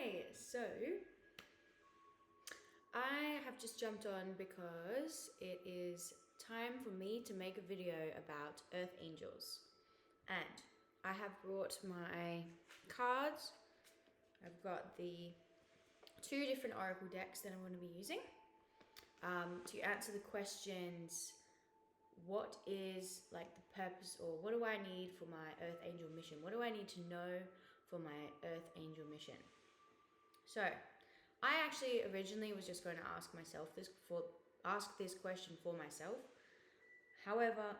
Hi, so I have just jumped on because it is time for me to make a video about earth angels. And I have brought my cards. I've got the two different oracle decks that I'm going to be using to answer the questions, what is like the purpose, or what do I need for my earth angel mission? What do I need to know for my earth angel mission? So I actually originally was just going to ask this question for myself. However,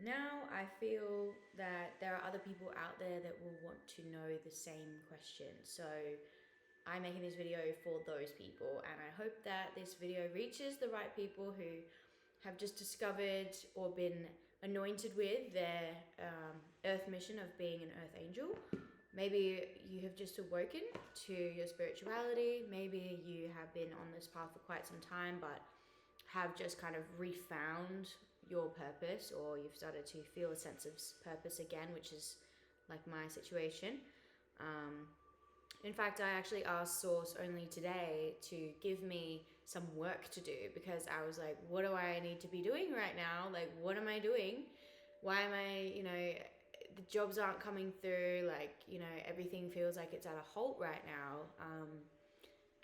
now I feel that there are other people out there that will want to know the same question. So I'm making this video for those people, and I hope that this video reaches the right people who have just discovered or been anointed with their earth mission of being an earth angel. Maybe you have just awoken to your spirituality. Maybe you have been on this path for quite some time, but have just kind of refound your purpose, or you've started to feel a sense of purpose again, which is like my situation. In fact, I actually asked Source only today to give me some work to do, because I was like, what do I need to be doing right now? Like, what am I doing? Why am I, the jobs aren't coming through, everything feels like it's at a halt right now.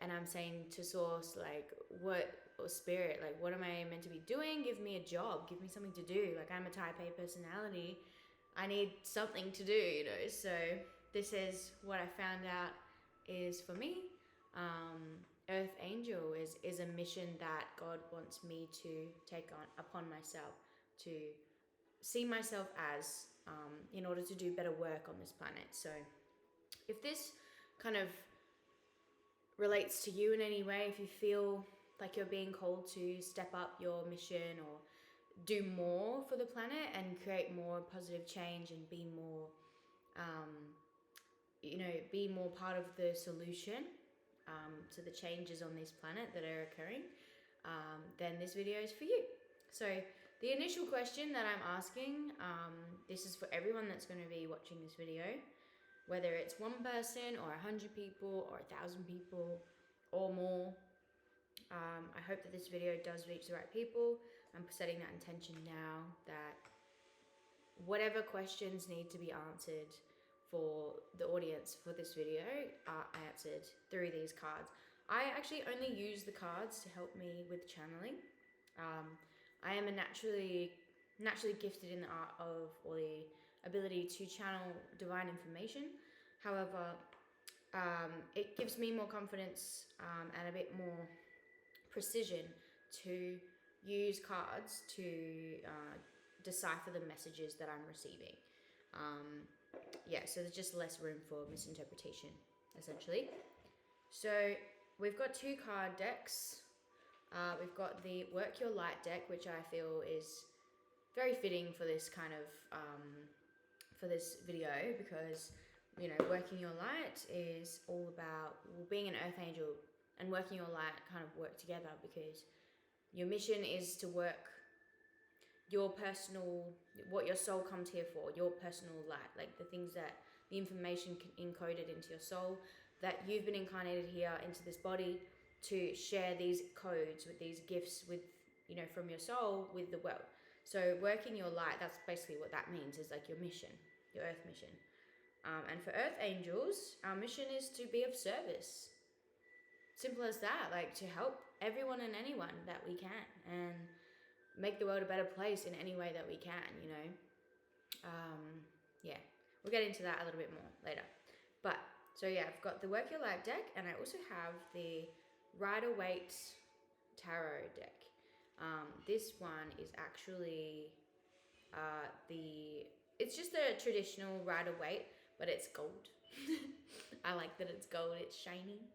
And I'm saying to Source, or Spirit, what am I meant to be doing? Give me a job, give me something to do. I'm a type A personality. I need something to do, So this is what I found out is for me. Earth Angel is a mission that God wants me to take on upon myself, to see myself as, in order to do better work on this planet. So if this kind of relates to you in any way, if you feel like you're being called to step up your mission or do more for the planet and create more positive change and be more, be more part of the solution to the changes on this planet that are occurring, then this video is for you. So the initial question that I'm asking, this is for everyone that's going to be watching this video, whether it's one person or 100 people or 1,000 people or more. I hope that this video does reach the right people. I'm setting that intention now, that whatever questions need to be answered for the audience for this video are answered through these cards. I actually only use the cards to help me with channeling. I am a naturally gifted in the art of, or the ability to channel divine information. However, it gives me more confidence and a bit more precision to use cards to decipher the messages that I'm receiving. So there's just less room for misinterpretation, essentially. So we've got two card decks. We've got the Work Your Light deck, which I feel is very fitting for this kind of for this video, because working your light is all about being an earth angel, and working your light kind of work together, because your mission is to work your personal, what your soul comes here for, your personal light, the information encoded into your soul, that you've been incarnated here into this body to share these codes with these gifts with, from your soul with the world. So working your light, that's basically what that means, is your mission, your earth mission. And for earth angels, our mission is to be of service. Simple as that, to help everyone and anyone that we can, and make the world a better place in any way that we can, We'll get into that a little bit more later. But, so yeah, I've got the Work Your Light deck, and I also have the Rider-Waite Tarot deck. This one is actually it's just the traditional Rider-Waite, but it's gold. I like that it's gold, it's shiny,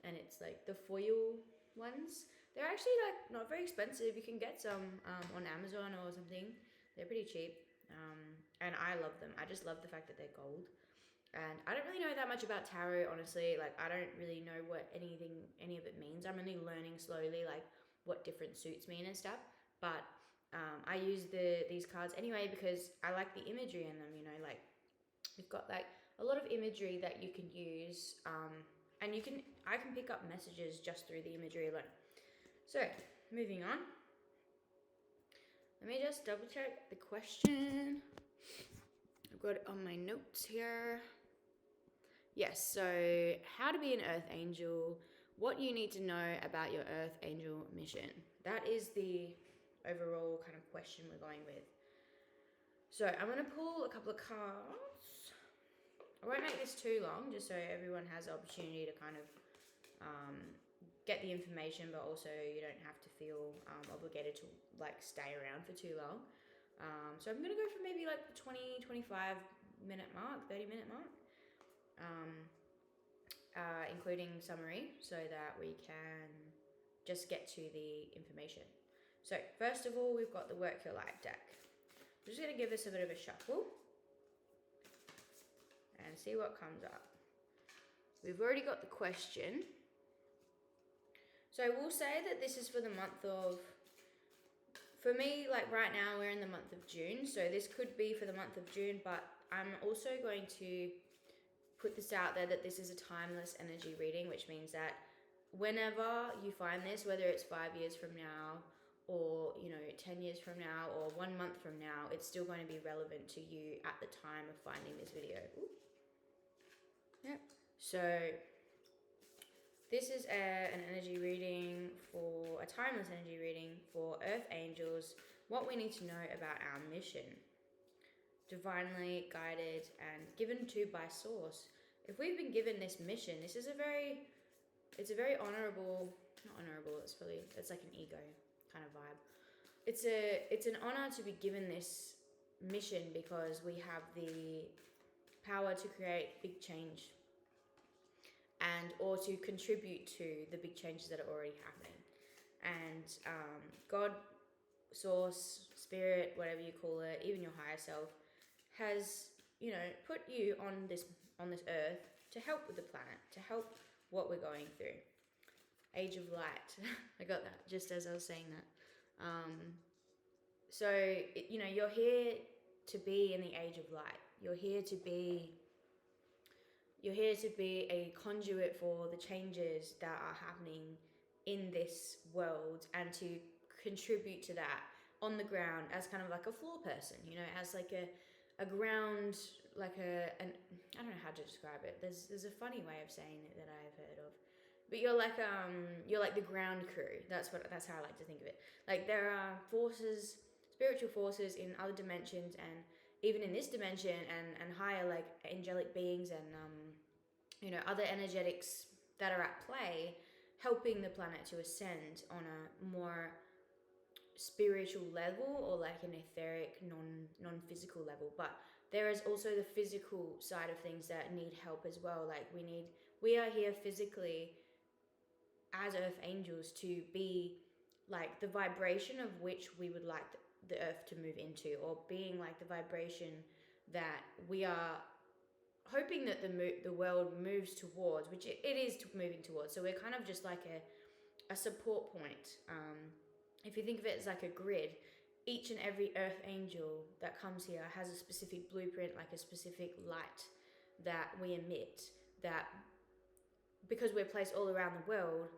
and it's the foil ones. They're actually not very expensive. You can get some on Amazon or something. They're pretty cheap, and I love them. I just love the fact that they're gold. And I don't really know that much about tarot, honestly. I don't really know what any of it means. I'm only learning slowly, what different suits mean and stuff. But I use these cards anyway because I like the imagery in them. We've got a lot of imagery that you can use, and I can pick up messages just through the imagery alone. So moving on, let me just double check the question. I've got it on my notes here. Yes, so how to be an earth angel, what you need to know about your earth angel mission. That is the overall kind of question we're going with. So I'm going to pull a couple of cards. I won't make this too long, just so everyone has the opportunity to kind of get the information, but also you don't have to feel obligated to like stay around for too long. So I'm going to go for maybe like the 20-25 minute mark, 30-minute mark, including summary, so that we can just get to the information. So first of all, we've got the Work Your Light deck. I'm just going to give this a bit of a shuffle and see what comes up. We've already got the question. So we'll say that this is for the month of, for me, like right now we're in the month of June, so this could be for the month of June, but I'm also going to put this out there that this is a timeless energy reading, which means that whenever you find this, whether it's 5 years from now or 10 years from now or 1 month from now, it's still going to be relevant to you at the time of finding this video. Ooh. Yep. So this is an energy reading a timeless energy reading for Earth Angels, what we need to know about our mission. Divinely guided and given to by Source. If we've been given this mission, it's a very honorable, not honorable, it's like an ego kind of vibe. It's an honor to be given this mission because we have the power to create big change or to contribute to the big changes that are already happening. And God, Source, Spirit, whatever you call it, even your higher self, has put you on this earth to help with the planet, to help what we're going through. Age of Light. I got that just as I was saying that. So you're here to be in the Age of Light. You're here to be a conduit for the changes that are happening in this world and to contribute to that on the ground as kind of like a floor person, as like a ground, like I don't know how to describe it. There's a funny way of saying it that I've heard of. But you're like the ground crew. That's how I like to think of it. Like there are forces, spiritual forces in other dimensions and even in this dimension and higher like angelic beings and other energetics that are at play, helping the planet to ascend on a more spiritual level or like an etheric non-physical level. But there is also the physical side of things that need help as well. Like we are here physically as Earth Angels to be like the vibration of which we would like the Earth to move into, or being like the vibration that we are hoping that the world moves towards, which it is moving towards. So we're kind of just like a support point. If you think of it as like a grid, each and every Earth Angel that comes here has a specific blueprint, like a specific light that we emit, that because we're placed all around the world,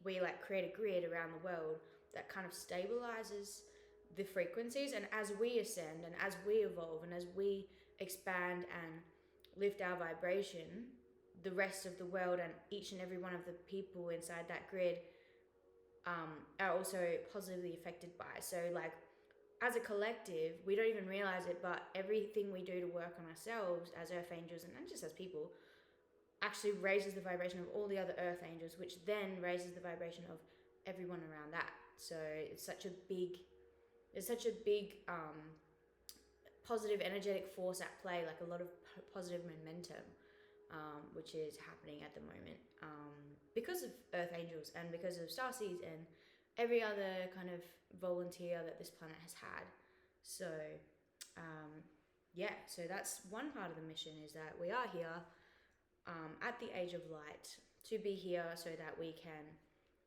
we like create a grid around the world that kind of stabilizes the frequencies. And as we ascend and as we evolve and as we expand and lift our vibration, the rest of the world and each and every one of the people inside that grid are also positively affected by. So like as a collective, we don't even realize it, but everything we do to work on ourselves as Earth Angels and just as people actually raises the vibration of all the other Earth Angels, which then raises the vibration of everyone around that. So it's such a big positive energetic force at play, like a lot of positive momentum, which is happening at the moment because of Earth Angels and because of starseeds and every other kind of volunteer that this planet has had. So so that's one part of the mission, is that we are here at the Age of Light to be here so that we can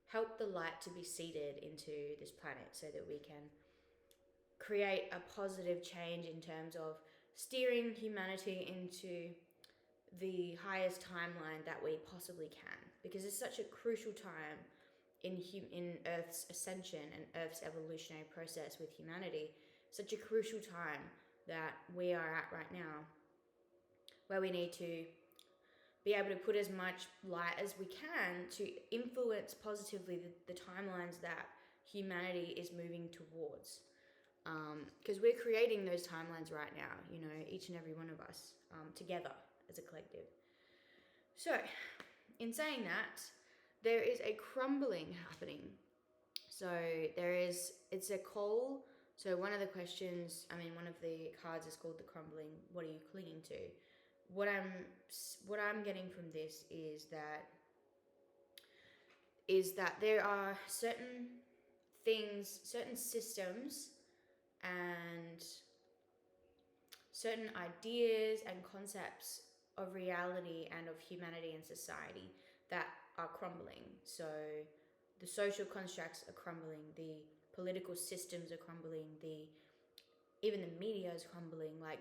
help the light to be seeded into this planet, so that we can create a positive change in terms of steering humanity into the highest timeline that we possibly can, because it's such a crucial time in Earth's ascension and Earth's evolutionary process with humanity. Such a crucial time that we are at right now, where we need to be able to put as much light as we can to influence positively the timelines that humanity is moving towards. Because we're creating those timelines right now, you know, each and every one of us, together as a collective. So, in saying that, there is a crumbling happening. So it's a call. So one of the questions, one of the cards is called the crumbling. What are you clinging to? What I'm getting from this is that there are certain things, certain systems, and certain ideas and concepts of reality and of humanity and society that are crumbling. So the social constructs are crumbling, the political systems are crumbling, even the media is crumbling. Like,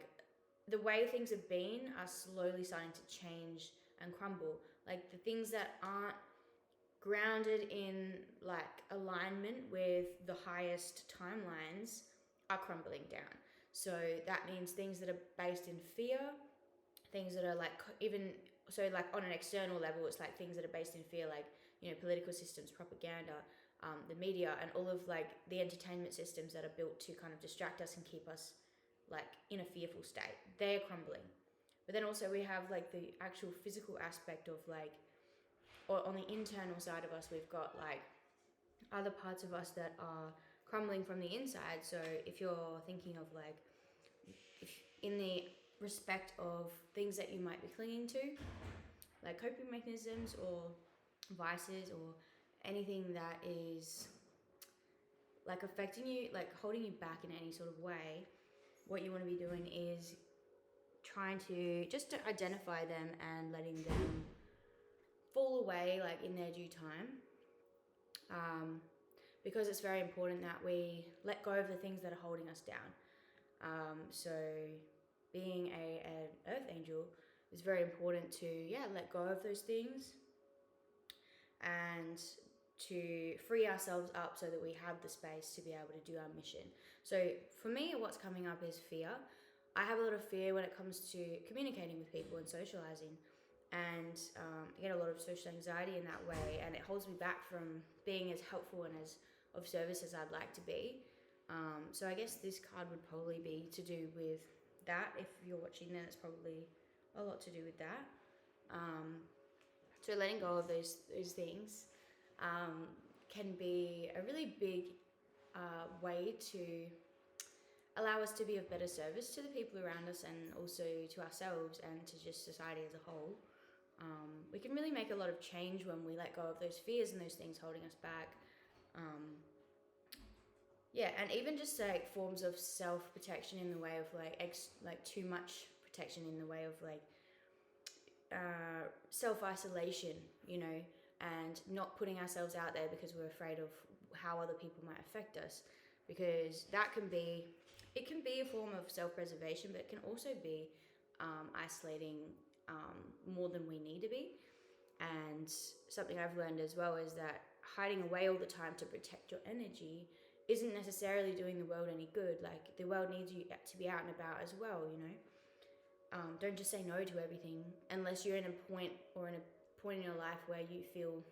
the way things have been are slowly starting to change and crumble. Like, the things that aren't grounded in like alignment with the highest timelines are crumbling down. So that means things that are based in fear, things that are like, even so, like on an external level, it's like things that are based in fear, like, you know, political systems, propaganda, the media, and all of like the entertainment systems that are built to kind of distract us and keep us like in a fearful state. They're crumbling. But then also we have like the actual physical aspect of like, or on the internal side of us, we've got like other parts of us that are crumbling from the inside. So if you're thinking of like, if in the respect of things that you might be clinging to, like coping mechanisms or vices or anything that is like affecting you, like holding you back in any sort of way, what you want to be doing is trying to just to identify them and letting them fall away like in their due time, because it's very important that we let go of the things that are holding us down. So being an earth angel is very important to let go of those things and to free ourselves up so that we have the space to be able to do our mission. So for me, what's coming up is fear. I have a lot of fear when it comes to communicating with people and socializing, and I get a lot of social anxiety in that way, and it holds me back from being as helpful and as of service as I'd like to be. So I guess this card would probably be to do with that. If you're watching, then it's probably a lot to do with that. So letting go of those things can be a really big way to allow us to be of better service to the people around us and also to ourselves and to just society as a whole. We can really make a lot of change when we let go of those fears and those things holding us back. And even just like forms of self-protection in the way of like too much protection in the way of like self-isolation, you know, and not putting ourselves out there because we're afraid of how other people might affect us, because that can be a form of self-preservation, but it can also be isolating more than we need to be. And something I've learned as well is that hiding away all the time to protect your energy isn't necessarily doing the world any good. Like, the world needs you to be out and about as well, you know. Don't just say no to everything unless you're in a point in your life where you feel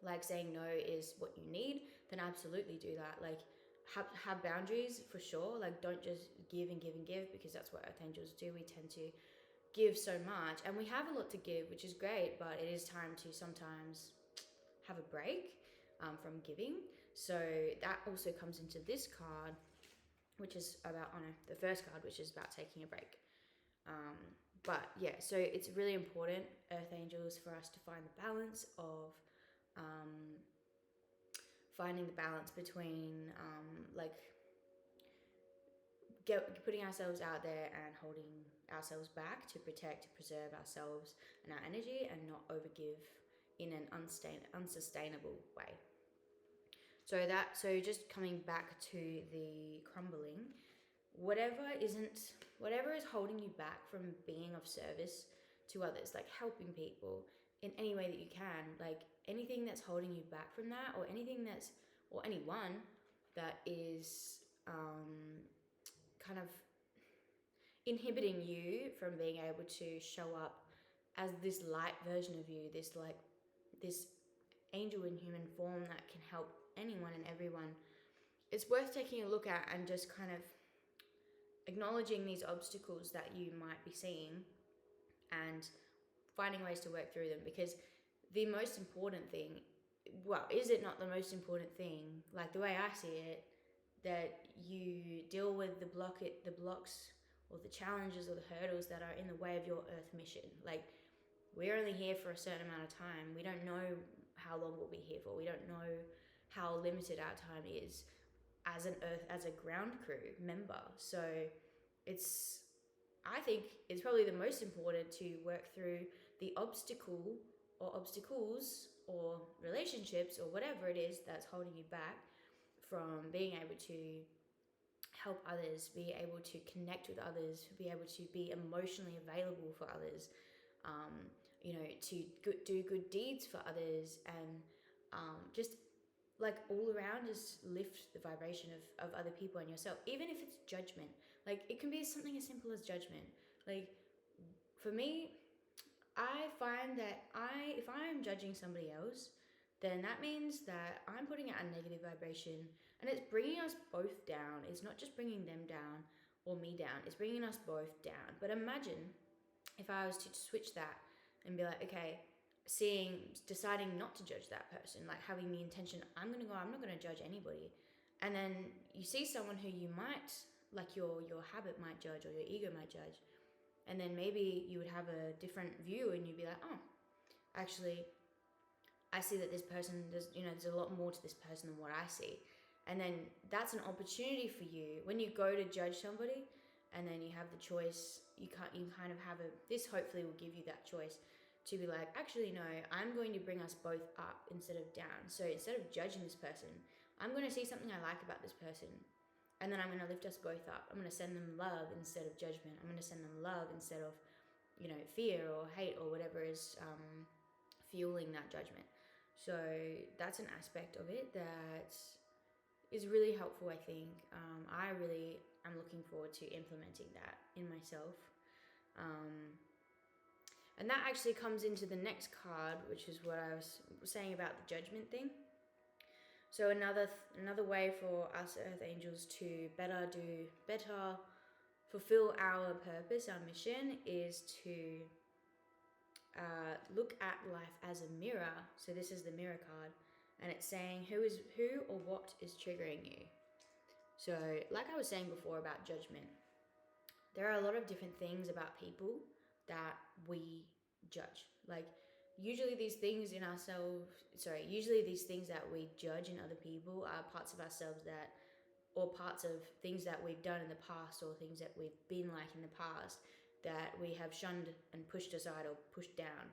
like saying no is what you need. Then absolutely do that. Like, have boundaries for sure. Like, don't just give and give and give, because that's what earth angels do. We tend to give so much, and we have a lot to give, which is great, but it is time to sometimes have a break from giving. So that also comes into this card, which is about the first card, which is about taking a break. So it's really important, earth angels, for us to find the balance of between putting ourselves out there and holding ourselves back to protect, to preserve ourselves and our energy, and not overgive in an unsustainable way. So just coming back to the crumbling, whatever is holding you back from being of service to others, like helping people in any way that you can, like anything that's holding you back from that, or anything that's, or anyone that is kind of inhibiting you from being able to show up as this light version of you, this like this angel in human form that can help anyone and everyone. It's worth taking a look at and just kind of acknowledging these obstacles that you might be seeing and finding ways to work through them, because the most important thing, well, is it not the most important thing, like the way I see it, that you deal with the blocks or the challenges or the hurdles that are in the way of your earth mission. Like, we're only here for a certain amount of time. We don't know how long we'll be here for. We don't know how limited our time is as an earth, as a ground crew member. So I think it's probably the most important to work through the obstacle or obstacles or relationships or whatever it is that's holding you back from being able to help others, be able to connect with others, be able to be emotionally available for others, to do good deeds for others, and just like all around just lift the vibration of other people and yourself, even if it's judgment. Like, it can be something as simple as judgment. Like, for me, I find that if I'm judging somebody else, then that means that I'm putting out a negative vibration, and it's bringing us both down. It's not just bringing them down or me down, it's bringing us both down. But imagine if I was to switch that and be like, okay, deciding not to judge that person, like having the intention, I'm not going to judge anybody. And then you see someone who you might, like your habit might judge or your ego might judge. And then maybe you would have a different view and you'd be like, oh, actually, I see that this person does, there's a lot more to this person than what I see. And then that's an opportunity for you when you go to judge somebody, and then you have the choice. You kind of have this hopefully will give you that choice to be like, actually, no, I'm going to bring us both up instead of down. So instead of judging this person, I'm going to see something I like about this person, and then I'm going to lift us both up. I'm going to send them love instead of judgment. I'm going to send them love instead of, fear or hate or whatever is fueling that judgment. So that's an aspect of it that is really helpful, I think. I really am looking forward to implementing that in myself. And that actually comes into the next card, which is what I was saying about the judgment thing. So another way for us Earth Angels to better fulfill our purpose, our mission, is to look at life as a mirror. So this is the mirror card, and it's saying who or what is triggering you. So like I was saying before about judgment, there are a lot of different things about people that we judge. Like, usually these things that we judge in other people are parts of ourselves or parts of things that we've done in the past, or things that we've been like in the past that we have shunned and pushed aside or pushed down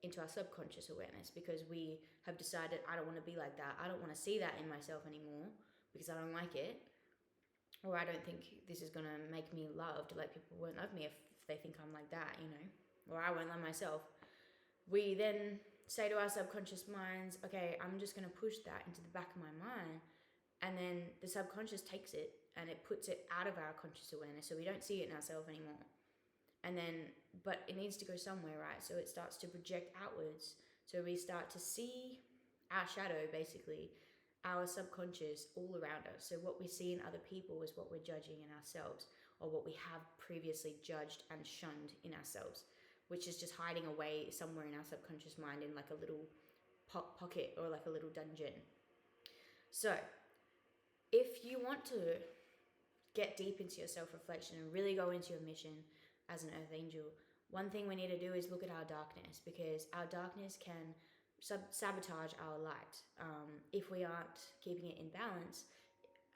into our subconscious awareness, because we have decided, I don't want to be like that. I don't want to see that in myself anymore because I don't like it. Or I don't think this is going to make me loved. Like, people won't love me if they think I'm like that, or I won't love myself. We then say to our subconscious minds, okay, I'm just going to push that into the back of my mind. And then the subconscious takes it and it puts it out of our conscious awareness, so we don't see it in ourselves anymore. And then, but it needs to go somewhere, right? So it starts to project outwards. So we start to see our shadow, basically, our subconscious all around us. So what we see in other people is what we're judging in ourselves, or what we have previously judged and shunned in ourselves, which is just hiding away somewhere in our subconscious mind in like a little pocket or like a little dungeon. So if you want to get deep into your self-reflection and really go into your mission as an Earth Angel, one thing we need to do is look at our darkness, because our darkness can sabotage our light. If we aren't keeping it in balance,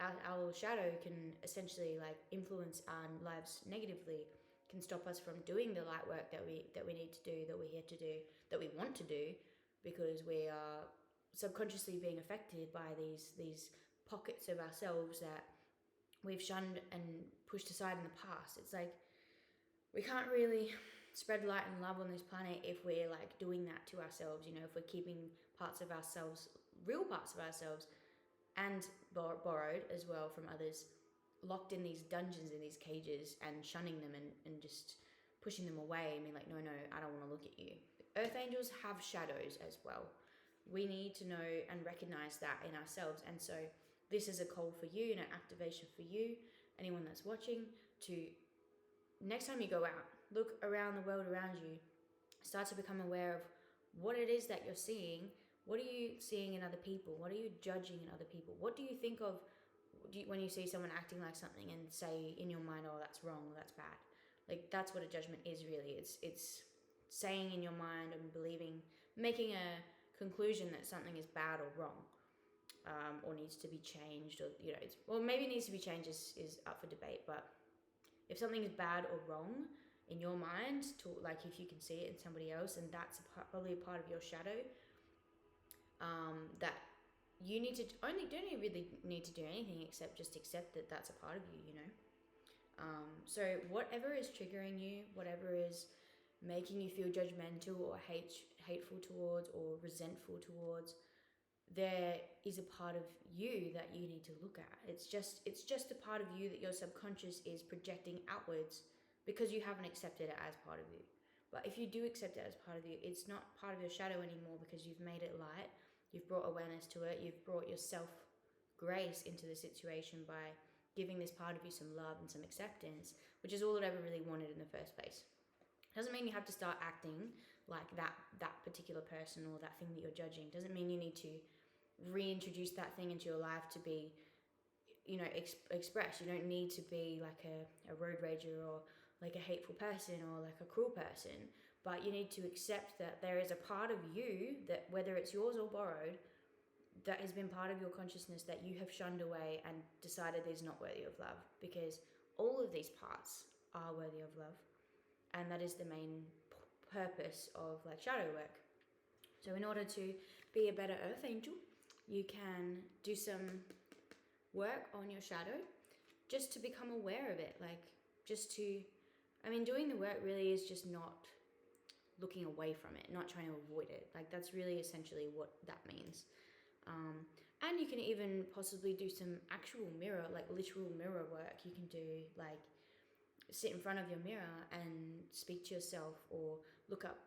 our shadow can essentially like influence our lives negatively, can stop us from doing the light work that we need to do, that we're here to do, that we want to do, because we are subconsciously being affected by these pockets of ourselves that we've shunned and pushed aside in the past. It's like we can't really spread light and love on this planet if we're like doing that to ourselves, you know, if we're keeping parts of ourselves, real parts of ourselves, and borrowed as well from others, locked in these dungeons, in these cages, and shunning them and just pushing them away and being like, no, I don't want to look at you. Earth angels have shadows as well. We need to know and recognize that in ourselves. And so this is a call for you, an activation for you, anyone that's watching, to next time you go out, look around the world around you, start to become aware of what it is that you're seeing. What are you seeing in other people? What are you judging in other people? What do you think of when you see someone acting like something and say in your mind, oh, that's wrong, that's bad? Like, that's what a judgment is really. It's saying in your mind and believing, making a conclusion that something is bad or wrong, or needs to be changed, or, you know, maybe it needs to be changed is up for debate, but if something is bad or wrong in your mind, like if you can see it in somebody else, and that's probably a part of your shadow, that you need to don't really need to do anything except just accept that that's a part of you, you know. So whatever is triggering you, whatever is making you feel judgmental or hateful towards or resentful towards, there is a part of you that you need to look at. It's just a part of you that your subconscious is projecting outwards because you haven't accepted it as part of you. But if you do accept it as part of you, it's not part of your shadow anymore because you've made it light. You've brought awareness to it. You've brought yourself grace into the situation by giving this part of you some love and some acceptance, which is all it ever really wanted in the first place. Doesn't mean you have to start acting like that particular person or that thing that you're judging. Doesn't mean you need to reintroduce that thing into your life to be, you know, expressed. You don't need to be like a road rager or like a hateful person or like a cruel person, but you need to accept that there is a part of you that, whether it's yours or borrowed, that has been part of your consciousness that you have shunned away and decided is not worthy of love, because all of these parts are worthy of love, and that is the main purpose of like shadow work. So in order to be a better earth angel, you can do some work on your shadow just to become aware of it, like just to, I mean, doing the work really is just not looking away from it, not trying to avoid it. Like, that's really essentially what that means. And you can even possibly do some actual mirror, like literal mirror work. You can do like sit in front of your mirror and speak to yourself, or look up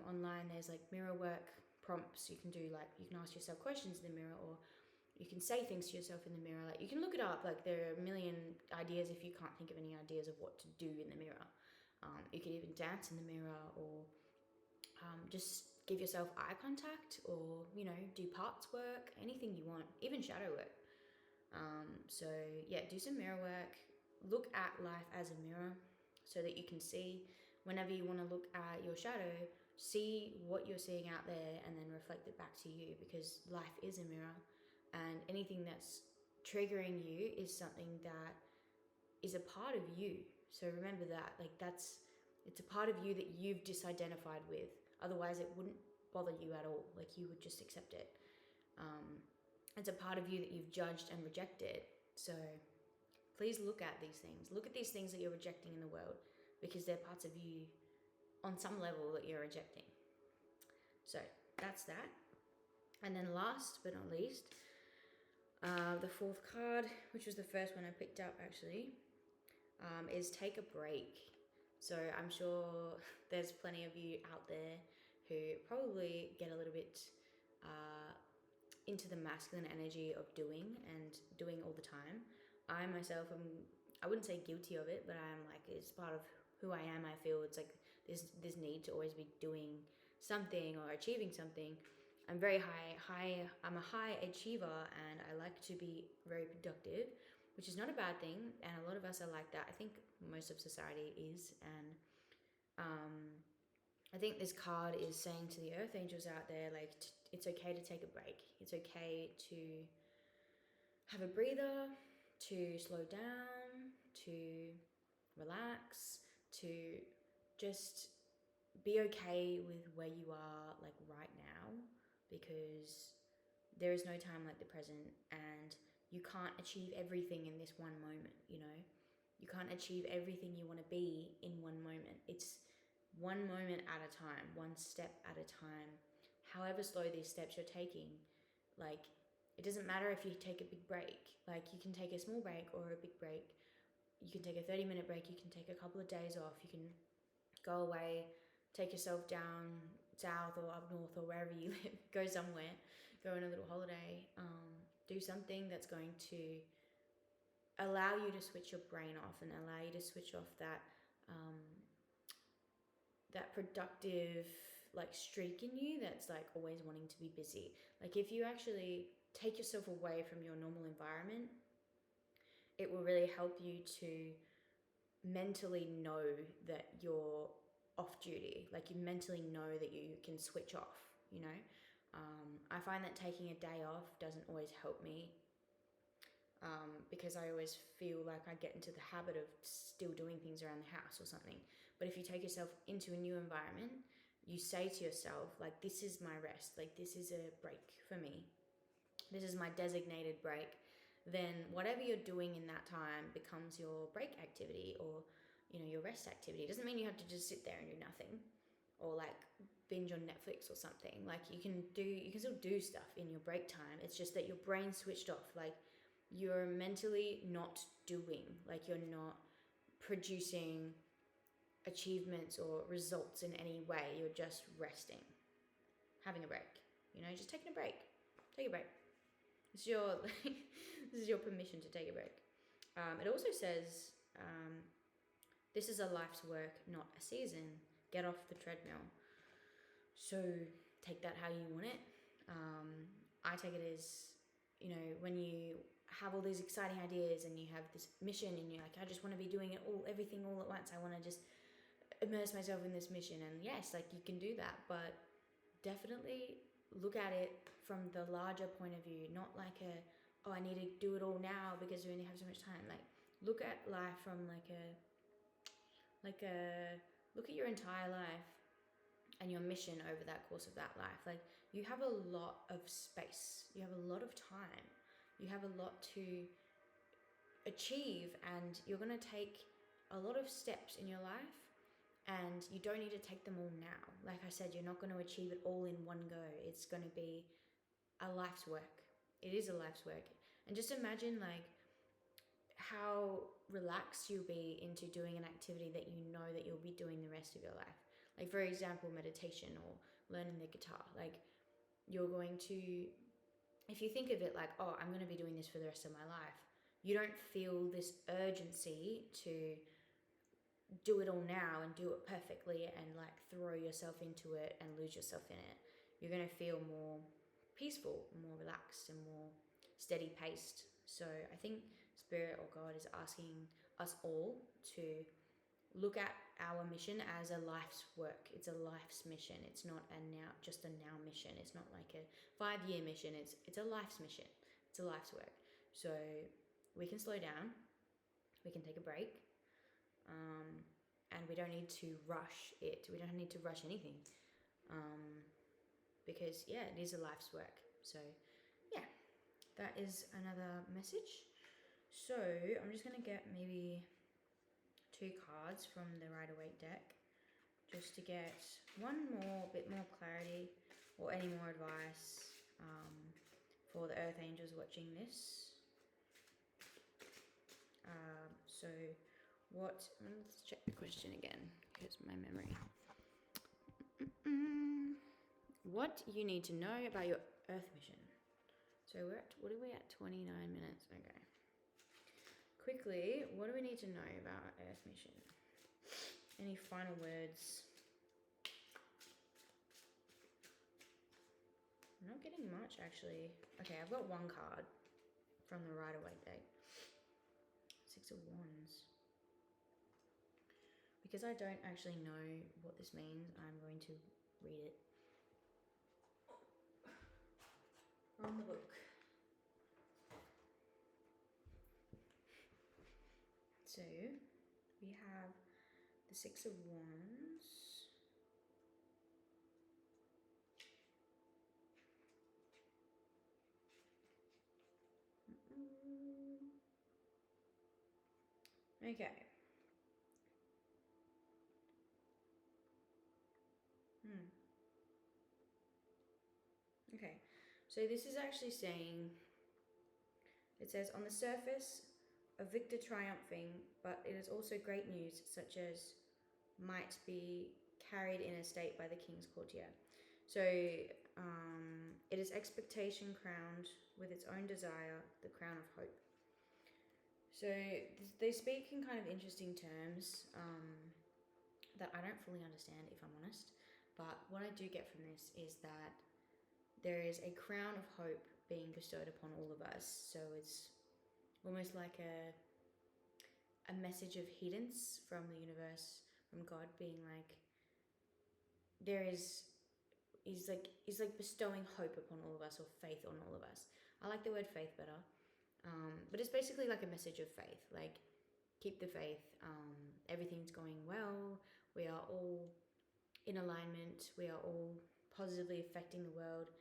online. There's like mirror work prompts. You can do like, you can ask yourself questions in the mirror, or you can say things to yourself in the mirror. Like, you can look it up. Like, there are a million ideas if you can't think of any ideas of what to do in the mirror. You can even dance in the mirror, or just give yourself eye contact, or, you know, do parts work, anything you want, even shadow work. So yeah, do some mirror work. Look at life as a mirror so that you can see, whenever you want to look at your shadow, see what you're seeing out there and then reflect it back to you, because life is a mirror, and anything that's triggering you is something that is a part of you. So remember that, like, it's a part of you that you've disidentified with. Otherwise, it wouldn't bother you at all. Like, you would just accept it. It's a part of you that you've judged and rejected. So please look at these things. Look at these things that you're rejecting in the world, because they're parts of you on some level that you're rejecting. So that's that. And then last but not least, the fourth card, which was the first one I picked up actually, is take a break. So I'm sure there's plenty of you out there who probably get a little bit into the masculine energy of doing all the time. I myself I wouldn't say guilty of it, but I'm like, it's part of who I am. I feel it's like this need to always be doing something or achieving something. I'm very I'm a high achiever, and I like to be very productive, which is not a bad thing, and a lot of us are like that. I think most of society is, and I think this card is saying to the earth angels out there, like, it's okay to take a break. It's okay to have a breather, to slow down, to relax, to just be okay with where you are, like, right now, because there is no time like the present, and you can't achieve everything in this one moment, you know? You can't achieve everything you want to be in one moment. one moment at a time, one step at a time, however slow these steps you're taking. Like, it doesn't matter if you take a big break. Like, you can take a small break or a big break. You can take a 30-minute break. You can take a couple of days off. You can go away, take yourself down south or up north or wherever you live. Go somewhere. Go on a little holiday. Do something that's going to allow you to switch your brain off and allow you to switch off that that productive like streak in you that's like always wanting to be busy. Like, if you actually take yourself away from your normal environment, it will really help you to mentally know that you're off duty. Like, you mentally know that you can switch off, you know. I find that taking a day off doesn't always help me, because I always feel like I get into the habit of still doing things around the house or something. But if you take yourself into a new environment, you say to yourself, like, this is my rest, like, this is a break for me, this is my designated break, then whatever you're doing in that time becomes your break activity, or, you know, your rest activity. It doesn't mean you have to just sit there and do nothing, or like binge on Netflix or something. Like, you can still do stuff in your break time. It's just that your brain switched off. Like, you're mentally not doing, like, you're not producing achievements or results in any way. You're just resting, having a break, you know, just taking a break. Take a break. This is your permission to take a break. It also says, this is a life's work, not a season. Get off the treadmill. So take that how you want it. I take it as, you know, when you have all these exciting ideas and you have this mission and you're like, I just want to be doing everything all at once. I want to just immerse myself in this mission. And yes, like, you can do that, but definitely look at it from the larger point of view, not like I need to do it all now because we only have so much time. Like, look at life from look at your entire life and your mission over that course of that life. Like, you have a lot of space, you have a lot of time, you have a lot to achieve, and you're going to take a lot of steps in your life, and you don't need to take them all now. Like I said, you're not going to achieve it all in one go. It's going to be a life's work. It is a life's work. And just imagine, like, how relaxed you'll be into doing an activity that you know that you'll be doing the rest of your life. Like, for example, meditation or learning the guitar. Like, you're going to, if you think of it like, oh, I'm going to be doing this for the rest of my life, you don't feel this urgency to do it all now and do it perfectly and like throw yourself into it and lose yourself in it. You're going to feel more peaceful, more relaxed, and more steady paced. So I think Spirit or God is asking us all to look at our mission as a life's work. It's a life's mission. It's not just a now mission. It's not like a 5-year mission. It's a life's mission. It's a life's work. So we can slow down. We can take a break. And we don't need to rush it. We don't need to rush anything. Because, yeah, it is a life's work. So, yeah, that is another message. So, I'm just going to get maybe 2 cards from the Rider-Waite deck just to get one more bit more clarity or any more advice for the Earth Angels watching this. So, let's check the question again, because my memory. What you need to know about your Earth mission. So what are we at? 29 minutes. Okay. Quickly, what do we need to know about our Earth mission? Any final words? I'm not getting much, actually. Okay, I've got 1 card from the Rider-Waite deck. 6 of Wands. Because I don't actually know what this means, I'm going to read it from the book. So, we have the 6 of Wands. Okay. Okay, so this is actually saying, it says, on the surface, a victor triumphing, but it is also great news, such as might be carried in a state by the king's courtier. So it is expectation crowned with its own desire, the crown of hope. So they speak in kind of interesting terms that I don't fully understand, if I'm honest. But what I do get from this is that there is a crown of hope being bestowed upon all of us. So it's almost like a message of hidence from the universe, from God, being like, there is he's like bestowing hope upon all of us, or faith on all of us. I like the word faith better, but it's basically like a message of faith. Like, keep the faith. Everything's going well. We are all in alignment. We are all positively affecting the world,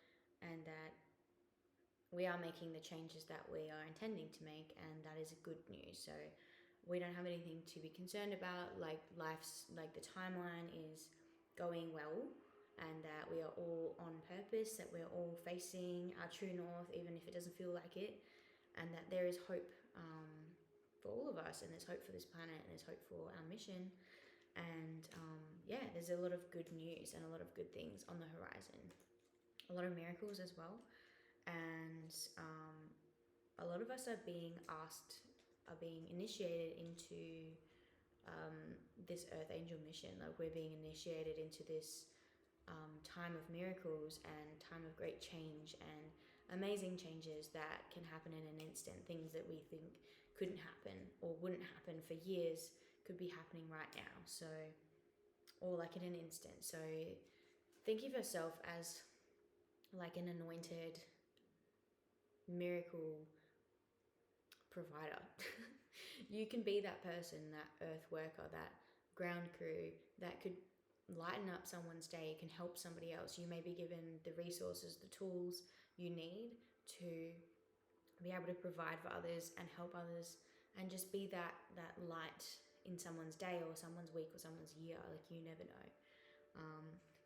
and that we are making the changes that we are intending to make, and that is good news. So we don't have anything to be concerned about. Like, life's, like, the timeline is going well, and that we are all on purpose, that we're all facing our true north, even if it doesn't feel like it, and that there is hope for all of us, and there's hope for this planet, and there's hope for our mission. And yeah, there's a lot of good news and a lot of good things on the horizon, a lot of miracles as well. And a lot of us are being initiated into this Earth Angel mission. Like, we're being initiated into this time of miracles and time of great change and amazing changes that can happen in an instant. Things that we think couldn't happen or wouldn't happen for years could be happening right now. So, or like in an instant. So think of yourself as like an anointed miracle provider. You can be that person, that earth worker, that ground crew that could lighten up someone's day, can help somebody else. You may be given the resources, the tools you need to be able to provide for others and help others, and just be that light in someone's day or someone's week or someone's year. Like, you never know.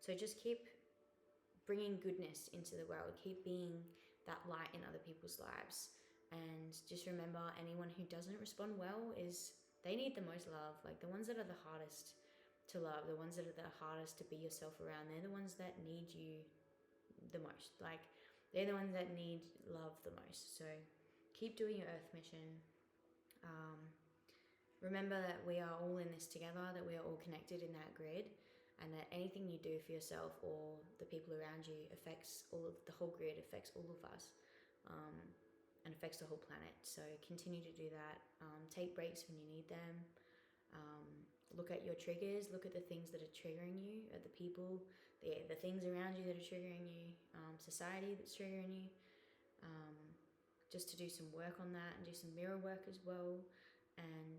So just keep bringing goodness into the world. Keep being that light in other people's lives. And just remember, anyone who doesn't respond well they need the most love. Like, the ones that are the hardest to love, the ones that are the hardest to be yourself around, they're the ones that need you the most. Like, they're the ones that need love the most. So keep doing your earth mission. Remember that we are all in this together, that we are all connected in that grid, and that anything you do for yourself or the people around you affects the whole grid, affects all of us, and affects the whole planet. So continue to do that. Take breaks when you need them. Look at your triggers. Look at the things that are triggering you, at the people, the things around you that are triggering you, society that's triggering you. Just to do some work on that and do some mirror work as well. And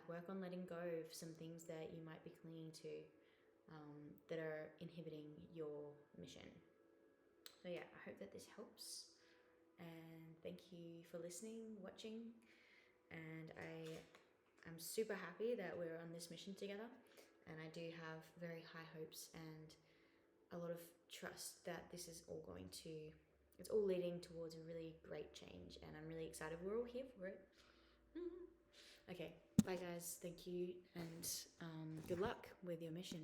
work on letting go of some things that you might be clinging to that are inhibiting your mission. So yeah, I hope that this helps. And thank you for listening, watching. And I'm super happy that we're on this mission together. And I do have very high hopes and a lot of trust that this is all it's all leading towards a really great change. And I'm really excited. We're all here for it. Okay, bye guys. Thank you. And good luck with your mission.